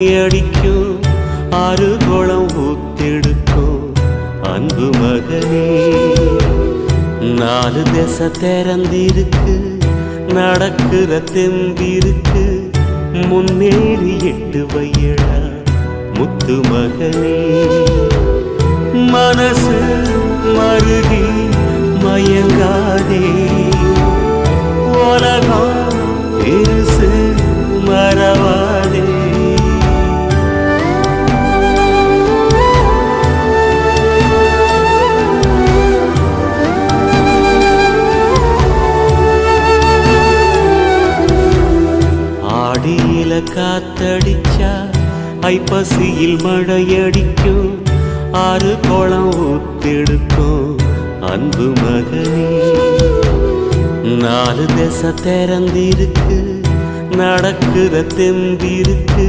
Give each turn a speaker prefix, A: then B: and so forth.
A: அடிக்கும் ஆறு குளம் ஊத்தெடுக்கும் அன்பு மகனே. நாலு திசை திறந்திருக்கு, நடக்கிற தெம்பிருக்கு, முன்னேறி எட்டு வையடா முத்து மகனே. மனசு மருகி மயங்காதே, உலகம் பெருசு மறவாதே. ஆடியில காத்தடிச்சா ஐப்பசியில் மழையடிக்கும், ஆறு குளம் ஊத்தெடுக்கும் அன்பு மகனே. நாலு திசை திறந்திருக்கு, நடக்கிற தெம்பிருக்கு,